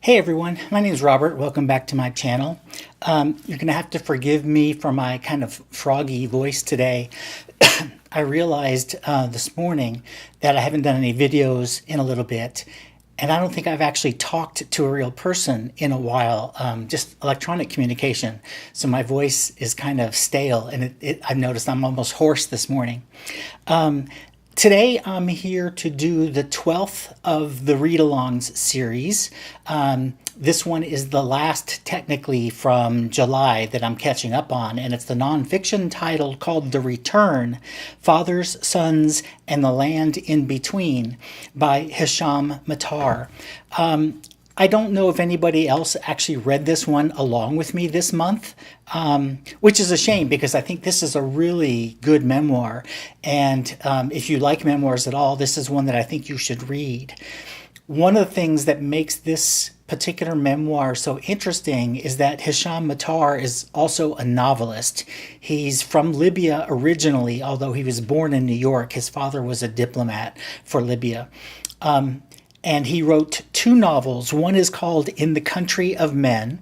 Hey everyone, my name is Robert. Welcome back to my channel. You're going to have to forgive me for my kind of froggy voice today. I realized this morning that I haven't done any videos in a little bit, and I don't think I've actually talked to a real person in a while, just electronic communication. So my voice is kind of stale, and I've noticed I'm almost hoarse this morning. Today I'm here to do the 12th of the read-alongs series. This one is the last technically from July that I'm catching up on, and it's the nonfiction title called The Return, Fathers, Sons, and the Land in Between by Hisham Matar. I don't know if anybody else actually read this one along with me this month, which is a shame because I think this is a really good memoir. And if you like memoirs at all, this is one that I think you should read. One of the things that makes this particular memoir so interesting is that Hisham Matar is also a novelist. He's from Libya originally, although he was born in New York. His father was a diplomat for Libya. And he wrote two novels. One is called In the Country of Men,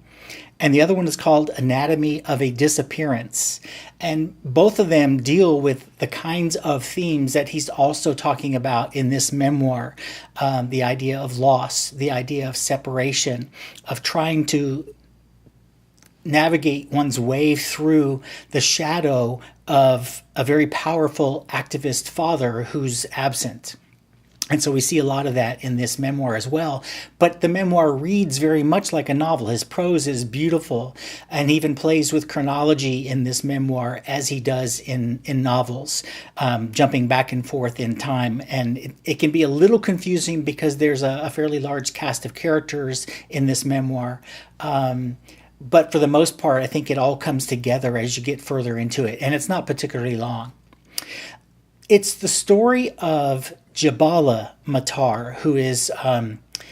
and the other one is called Anatomy of a Disappearance. And both of them deal with the kinds of themes that he's also talking about in this memoir. The idea of loss, the idea of separation, of trying to navigate one's way through the shadow of a very powerful activist father who's absent. And so we see a lot of that in this memoir as well. But the memoir reads very much like a novel. His prose is beautiful and even plays with chronology in this memoir as he does in novels, jumping back and forth in time. And it can be a little confusing because there's a fairly large cast of characters in this memoir. But for the most part, I think it all comes together as you get further into it. And it's not particularly long. It's the story of Jabala Matar, who is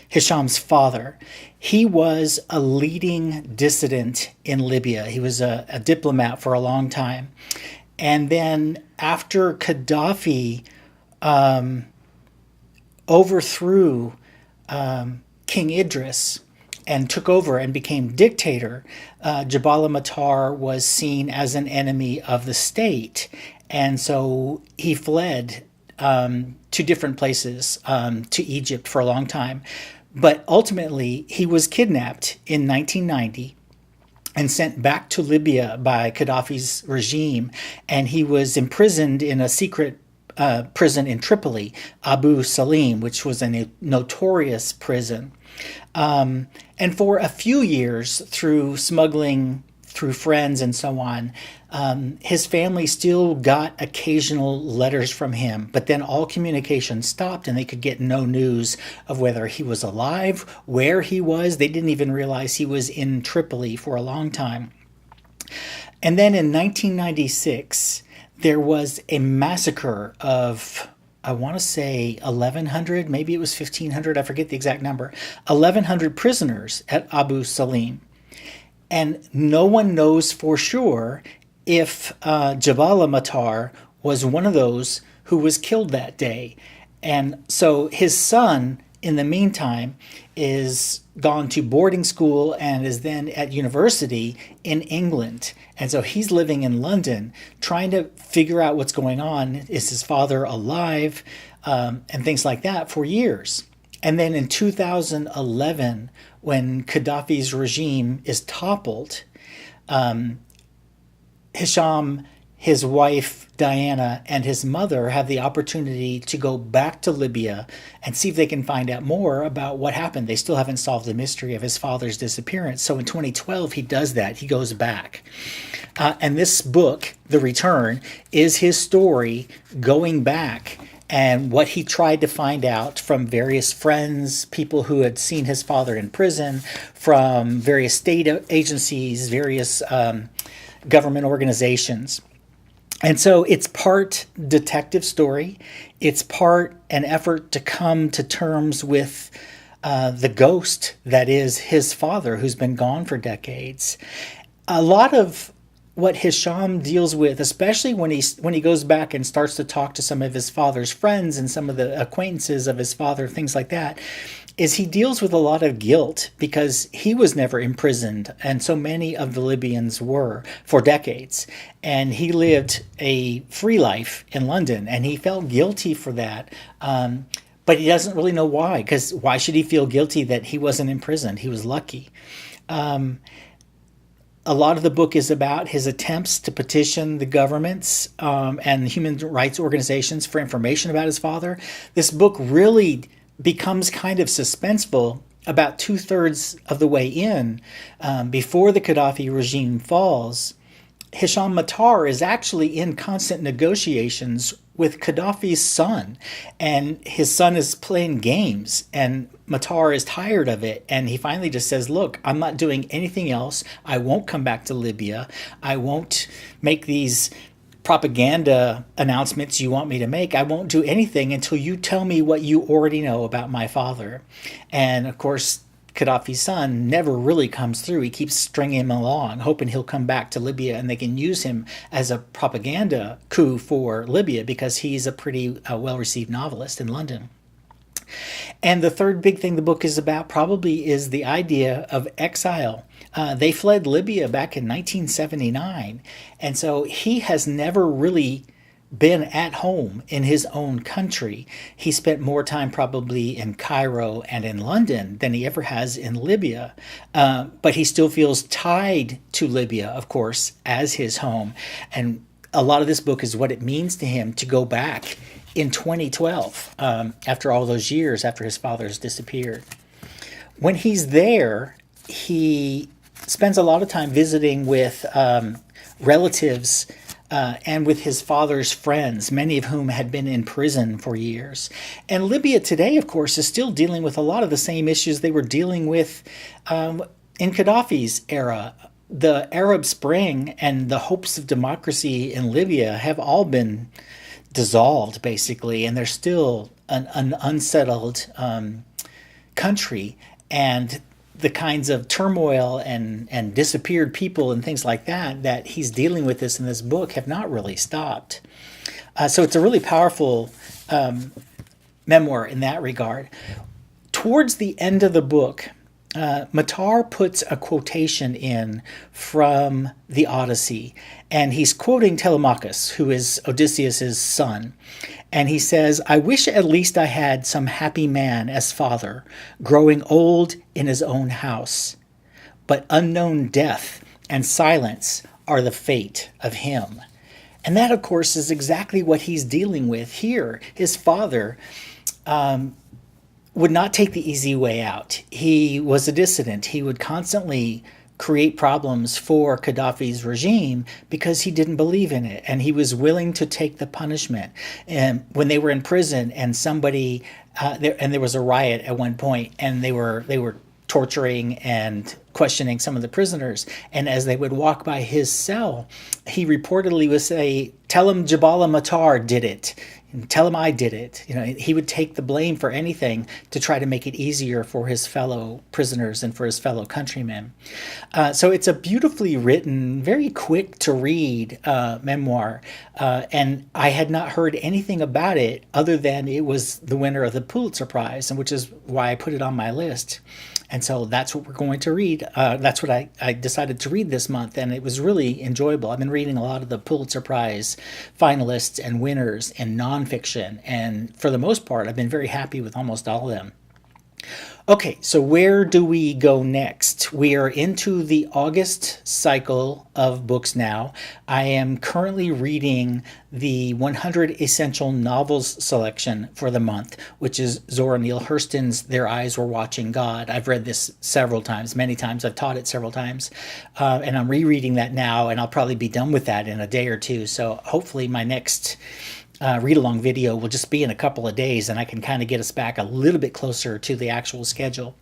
Hisham's father. He was a leading dissident in Libya. He was a diplomat for a long time. And then after Gaddafi overthrew King Idris and took over and became dictator, Jabala Matar was seen as an enemy of the state. And so he fled to different places, to Egypt for a long time. But ultimately, he was kidnapped in 1990 and sent back to Libya by Gaddafi's regime. And he was imprisoned in a secret prison in Tripoli, Abu Salim, which was a notorious prison. And for a few years, through smuggling, through friends and so on, his family still got occasional letters from him, but then all communication stopped and they could get no news of whether he was alive, where he was. They didn't even realize he was in Tripoli for a long time. And then in 1996, there was a massacre of, I want to say 1,100, maybe it was 1,500, I forget the exact number, 1,100 prisoners at Abu Salim. And no one knows for sure if Jabala Matar was one of those who was killed that day. And so his son, in the meantime, is gone to boarding school and is then at university in England. And so he's living in London, trying to figure out what's going on. Is his father alive? And things like that for years. And then in 2011, when Gaddafi's regime is toppled, Hisham, his wife Diana, and his mother have the opportunity to go back to Libya and see if they can find out more about what happened. They still haven't solved the mystery of his father's disappearance. So in 2012, he does that. He goes back. And this book, The Return, is his story going back and what he tried to find out from various friends, people who had seen his father in prison, from various state agencies, various government organizations. And so it's part detective story. It's part an effort to come to terms with the ghost that is his father, who's been gone for decades. A lot of what Hisham deals with, especially when he goes back and starts to talk to some of his father's friends and some of the acquaintances of his father, things like that, is he deals with a lot of guilt because he was never imprisoned, and so many of the Libyans were for decades. And he lived a free life in London, and he felt guilty for that. But he doesn't really know why, because why should he feel guilty that he wasn't imprisoned? He was lucky. A lot of the book is about his attempts to petition the governments and human rights organizations for information about his father. This book really becomes kind of suspenseful about 2/3 of the way in. Before the Gaddafi regime falls, Hisham Matar is actually in constant negotiations with Gaddafi's son, and his son is playing games, and Matar is tired of it, and he finally just says, look, I'm not doing anything else. I won't come back to Libya. I won't make these propaganda announcements you want me to make. I won't do anything until you tell me what you already know about my father. And of course, Gaddafi's son never really comes through. He keeps stringing him along, hoping he'll come back to Libya and they can use him as a propaganda coup for Libya because he's a pretty well-received novelist in London. And the third big thing the book is about probably is the idea of exile. They fled Libya back in 1979, and so he has never really been at home in his own country. He spent more time probably in Cairo and in London than he ever has in Libya. But he still feels tied to Libya, of course, as his home. And a lot of this book is what it means to him to go back in 2012, after all those years after his father's disappeared. When he's there, he spends a lot of time visiting with relatives and with his father's friends, many of whom had been in prison for years. And Libya today, of course, is still dealing with a lot of the same issues they were dealing with in Gaddafi's era. The Arab Spring and the hopes of democracy in Libya have all been dissolved, basically, and they're still an unsettled country. And the kinds of turmoil and disappeared people and things like that he's dealing with this in this book have not really stopped. So it's a really powerful memoir in that regard. Towards the end of the book, Matar puts a quotation in from the Odyssey, and he's quoting Telemachus, who is Odysseus's son. And he says, I wish at least I had some happy man as father, growing old in his own house. But unknown death and silence are the fate of him. And that, of course, is exactly what he's dealing with here. His father would not take the easy way out. He was a dissident. He would constantly create problems for Gaddafi's regime because he didn't believe in it, and he was willing to take the punishment. And when they were in prison, and there was a riot at one point, and they were torturing and questioning some of the prisoners. And as they would walk by his cell, he reportedly would say, "Tell him Jabal Matar did it. And tell him I did it." You know, he would take the blame for anything to try to make it easier for his fellow prisoners and for his fellow countrymen. So it's a beautifully written, very quick to read memoir. And I had not heard anything about it other than it was the winner of the Pulitzer Prize, and which is why I put it on my list. And so that's what we're going to read. That's what I decided to read this month, and it was really enjoyable. I've been reading a lot of the Pulitzer Prize finalists and winners in nonfiction, and for the most part, I've been very happy with almost all of them. Okay, so where do we go next? We are into the August cycle of books now. I am currently reading the 100 Essential Novels selection for the month, which is Zora Neale Hurston's Their Eyes Were Watching God. I've read this several times, many times. I've taught it several times, and I'm rereading that now, and I'll probably be done with that in a day or two. So hopefully my next read-along video will just be in a couple of days, and I can kind of get us back a little bit closer to the actual schedule.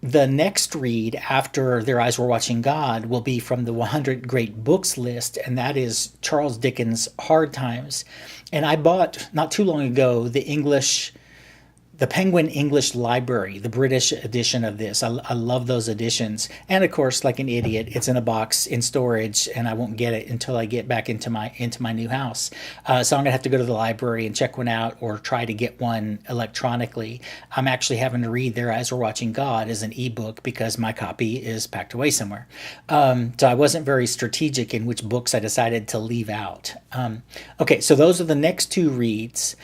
The next read after Their Eyes Were Watching God will be from the 100 Great Books list, and that is Charles Dickens' Hard Times. And I bought, not too long ago, the English the Penguin English Library, the British edition of this. I love those editions. And of course, like an idiot, it's in a box in storage, and I won't get it until I get back into my new house. So I'm gonna have to go to the library and check one out, or try to get one electronically. I'm actually having to read Their Eyes Were Watching God as an ebook because my copy is packed away somewhere. So I wasn't very strategic in which books I decided to leave out. Okay, so those are the next two reads.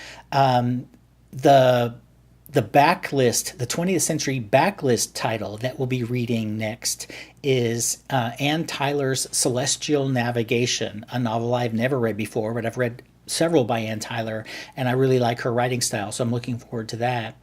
The backlist, the 20th century backlist title that we'll be reading next is Anne Tyler's Celestial Navigation, a novel I've never read before, but I've read several by Anne Tyler, and I really like her writing style, so I'm looking forward to that.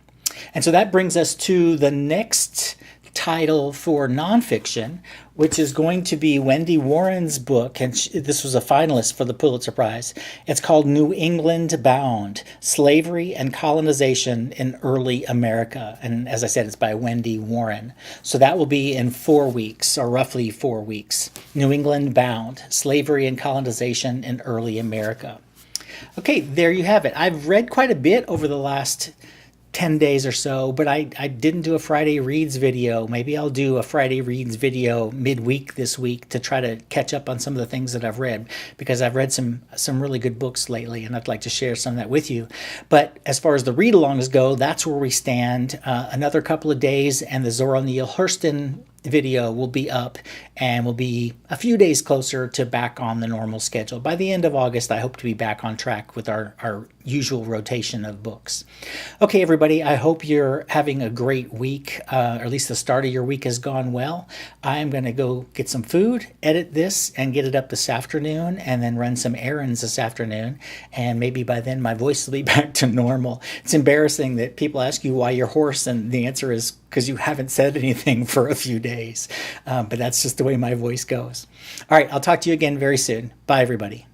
And so that brings us to the next title for nonfiction, which is going to be Wendy Warren's book, and this was a finalist for the Pulitzer Prize. It's called New England Bound: Slavery and Colonization in Early America. And as I said, it's by Wendy Warren. So that will be in 4 weeks, or roughly 4 weeks. New England Bound: Slavery and Colonization in Early America. Okay, there you have it. I've read quite a bit over the last 10 days or so, but I didn't do a Friday Reads video. Maybe I'll do a Friday Reads video midweek this week to try to catch up on some of the things that I've read, because I've read some really good books lately, and I'd like to share some of that with you. But as far as the read-alongs go, that's where we stand. Another couple of days, and the Zora Neale Hurston video will be up, and we'll be a few days closer to back on the normal schedule. By the end of August, I hope to be back on track with our usual rotation of books. Okay, everybody, I hope you're having a great week, or at least the start of your week has gone well. I'm going to go get some food, edit this, and get it up this afternoon, and then run some errands this afternoon, and maybe by then my voice will be back to normal. It's embarrassing that people ask you why you're hoarse, and the answer is because you haven't said anything for a few days. But that's just the way my voice goes. All right, I'll talk to you again very soon. Bye, everybody.